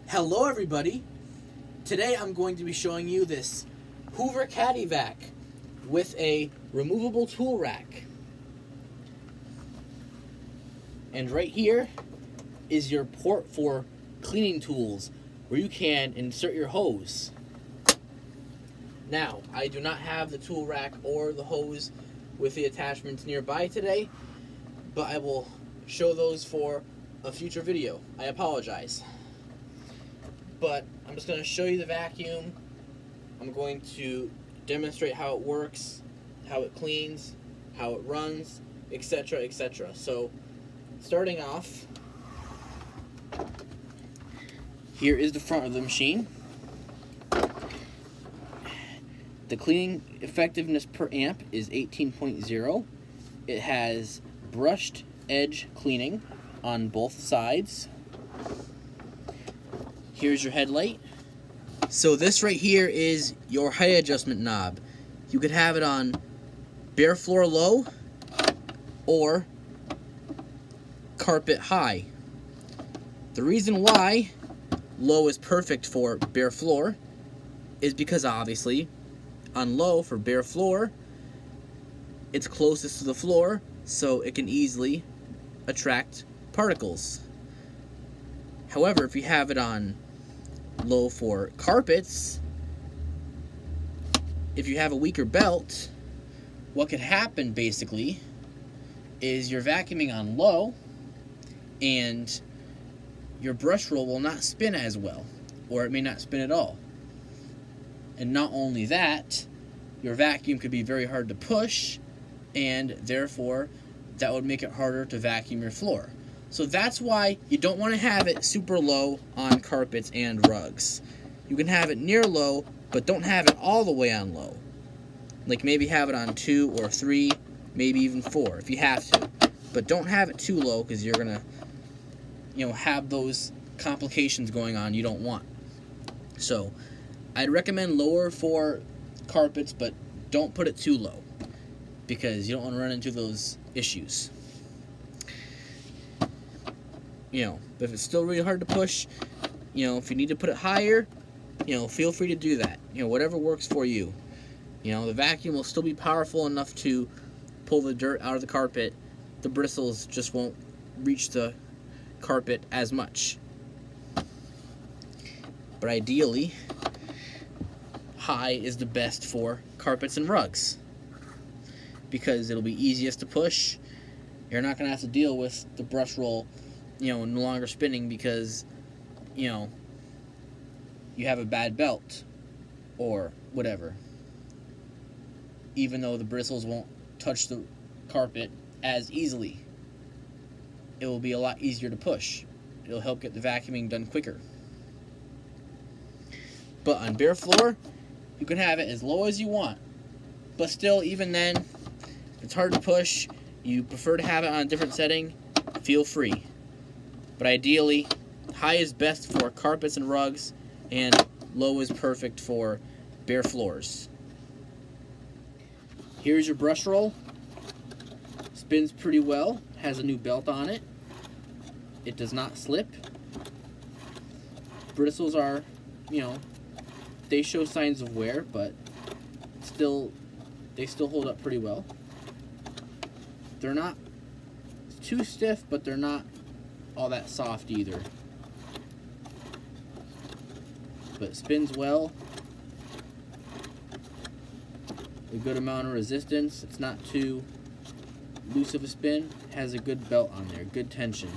Hello everybody! Today I'm going to be showing you this Hoover Caddy Vac with a removable tool rack. And right here is your port for cleaning tools where you can insert your hose. Now, I do not have the tool rack or the hose with the attachments nearby today, but I will show those for a future video. I apologize. But I'm just going to show you the vacuum. I'm going to demonstrate how it works, how it cleans, how it runs, etc., etc. So, starting off, here is the front of the machine. The cleaning effectiveness per amp is 18.0. It has brushed edge cleaning on both sides. Here's your headlight. So this right here is your height adjustment knob. You could have it on bare floor low or carpet high. The reason why low is perfect for bare floor is because obviously on low for bare floor it's closest to the floor, so it can easily attract particles. However, if you have it on low for carpets, if you have a weaker belt, what could happen basically is you're vacuuming on low and your brush roll will not spin as well, or it may not spin at all. And not only that, your vacuum could be very hard to push, and therefore that would make it harder to vacuum your floor. So that's why you don't want to have it super low on carpets and rugs. You can have it near low, but don't have it all the way on low. Like maybe have it on 2 or 3, maybe even 4 if you have to. But don't have it too low because you're going to, have those complications going on you don't want. So I'd recommend lower for carpets, but don't put it too low because you don't want to run into those issues. If it's still really hard to push, if you need to put it higher, feel free to do that. Whatever works for you. The vacuum will still be powerful enough to pull the dirt out of the carpet. The bristles just won't reach the carpet as much. But ideally, high is the best for carpets and rugs because it'll be easiest to push. You're not going to have to deal with the brush roll no longer spinning because, you have a bad belt or whatever. Even though the bristles won't touch the carpet as easily, it will be a lot easier to push. It'll help get the vacuuming done quicker. But on bare floor, you can have it as low as you want. But still, even then, if it's hard to push, you prefer to have it on a different setting, feel free. But ideally, high is best for carpets and rugs, and low is perfect for bare floors. Here's your brush roll. Spins pretty well, has a new belt on it. It does not slip. Bristles are, they show signs of wear, but they still hold up pretty well. They're not too stiff, but they're not all that soft either. But it spins well. A good amount of resistance. It's not too loose of a spin. Has a good belt on there, good tension.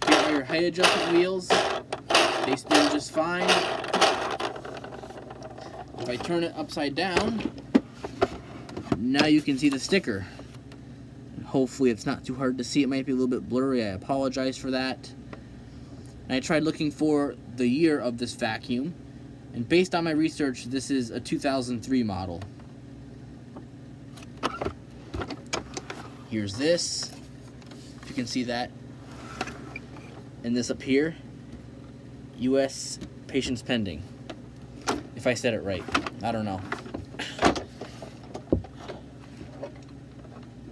Get your height adjustment wheels. They spin just fine. If I turn it upside down, now you can see the sticker. Hopefully it's not too hard to see. It might be a little bit blurry. I apologize for that. And I tried looking for the year of this vacuum, and based on my research, this is a 2003 model. Here's this, if you can see that. And this up here, U.S. patients pending. If I said it right, I don't know.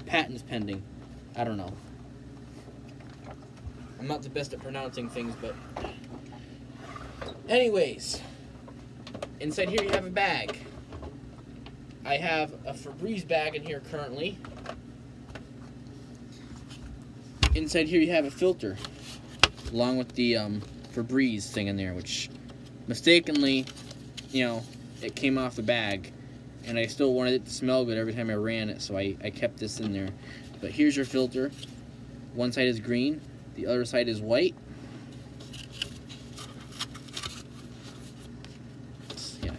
Patents pending. I don't know. I'm not the best at pronouncing things, but Anyways, inside here you have a bag. I have a Febreze bag in here currently. Inside here you have a filter, along with the Febreze thing in there, which mistakenly, it came off the bag, and I still wanted it to smell good every time I ran it, so I kept this in there. But here's your filter. One side is green, the other side is white. Yeah,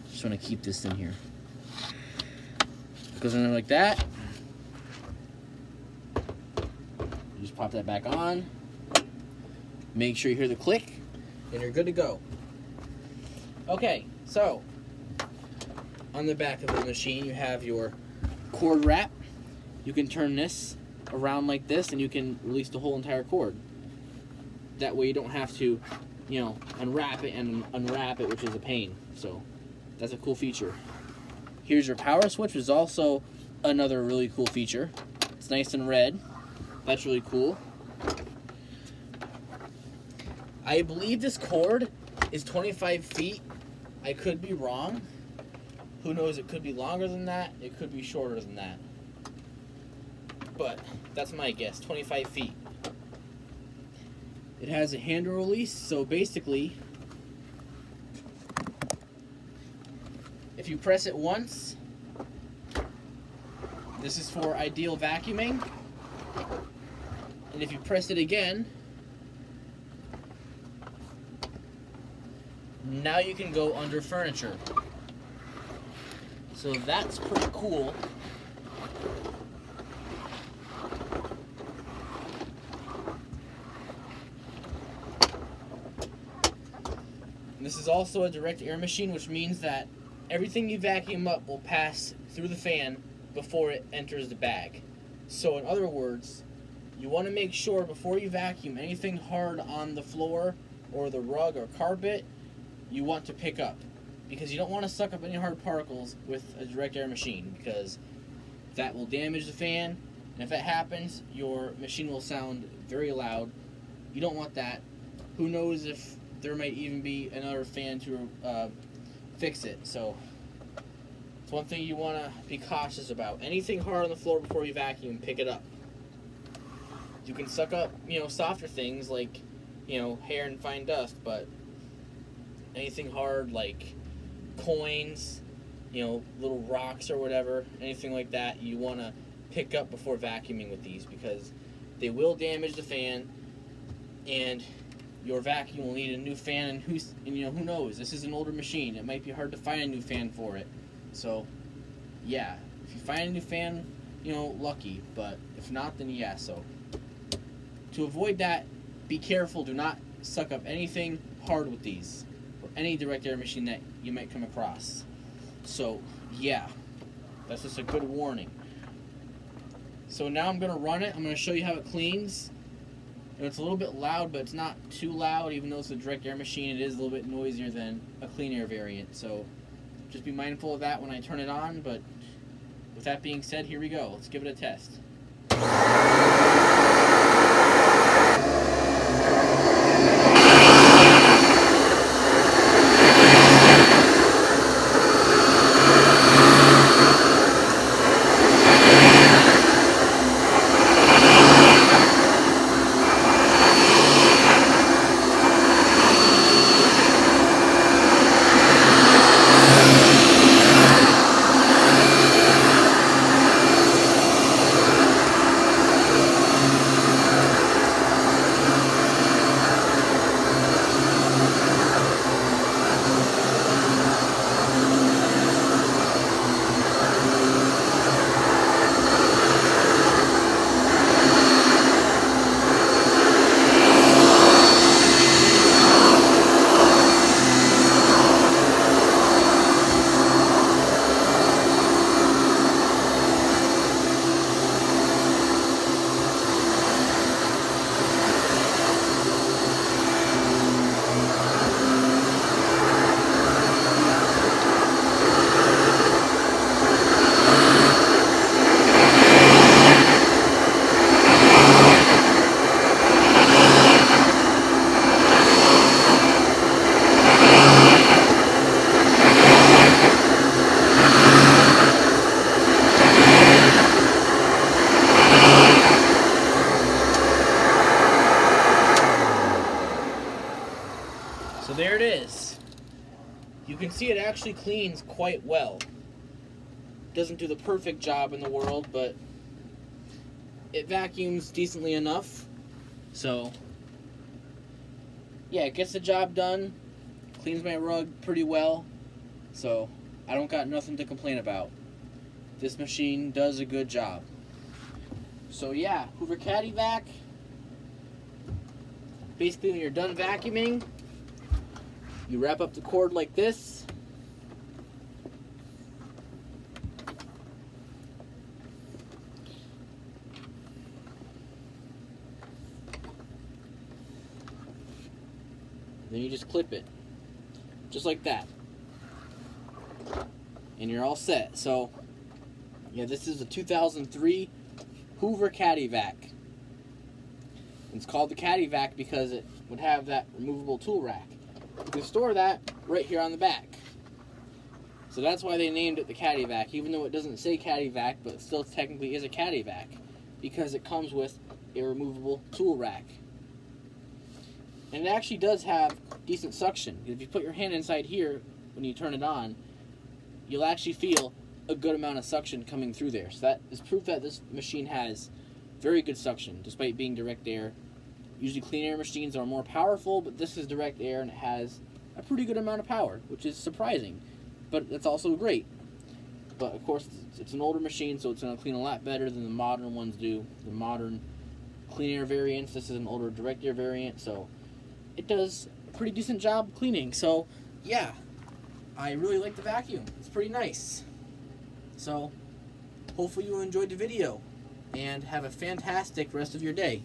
just want to keep this in here. It goes in there like that. You just pop that back on. Make sure you hear the click, and you're good to go. Okay, so on the back of the machine you have your cord wrap. You can turn this around like this and you can release the whole entire cord. That way you don't have to, unwrap it and unwrap it, which is a pain. So that's a cool feature. Here's your power switch, which is also another really cool feature. It's nice and red. That's really cool. I believe this cord is 25 feet. I could be wrong. Who knows, it could be longer than that, it could be shorter than that. But that's my guess, 25 feet. It has a handle release, so basically, if you press it once, this is for ideal vacuuming. And if you press it again, now you can go under furniture. So that's pretty cool. And this is also a direct air machine, which means that everything you vacuum up will pass through the fan before it enters the bag. So in other words, you want to make sure before you vacuum anything hard on the floor or the rug or carpet, you want to pick up. Because you don't want to suck up any hard particles with a direct air machine, because that will damage the fan, and if that happens, your machine will sound very loud. You don't want that. Who knows if there might even be another fan to fix it. So it's one thing you want to be cautious about. Anything hard on the floor before you vacuum, pick it up. You can suck up, softer things like, hair and fine dust, but anything hard like coins, little rocks or whatever, anything like that, you want to pick up before vacuuming with these, because they will damage the fan, and your vacuum will need a new fan, and who knows, this is an older machine, it might be hard to find a new fan for it. So yeah, if you find a new fan, lucky, but if not, then yeah. So to avoid that, be careful, do not suck up anything hard with these, or any direct air machine that you might come across. So yeah, that's just a good warning. So now I'm going to run it. I'm going to show you how it cleans. And it's a little bit loud, but it's not too loud. Even though it's a direct air machine, it is a little bit noisier than a clean air variant. So just be mindful of that when I turn it on. But with that being said, here we go. Let's give it a test. So there it is. You can see it actually cleans quite well. Doesn't do the perfect job in the world, but it vacuums decently enough. So yeah, it gets the job done. Cleans my rug pretty well. So I don't got nothing to complain about. This machine does a good job. So yeah, Hoover Caddy Vac. Basically, when you're done vacuuming, you wrap up the cord like this. Then you just clip it. Just like that. And you're all set. So, yeah, this is a 2003 Hoover Caddy Vac. It's called the Caddy Vac because it would have that removable tool rack. You can store that right here on the back. So that's why they named it the Caddy Vac, even though it doesn't say Caddy Vac, but it still technically is a Caddy Vac because it comes with a removable tool rack. And it actually does have decent suction. If you put your hand inside here when you turn it on, you'll actually feel a good amount of suction coming through there. So that is proof that this machine has very good suction, despite being direct air. Usually clean air machines are more powerful, but this is direct air and it has a pretty good amount of power, which is surprising, but that's also great. But of course, it's an older machine, so it's going to clean a lot better than the modern ones do. The modern clean air variants, this is an older direct air variant, so it does a pretty decent job cleaning. So yeah, I really like the vacuum. It's pretty nice. So hopefully you enjoyed the video and have a fantastic rest of your day.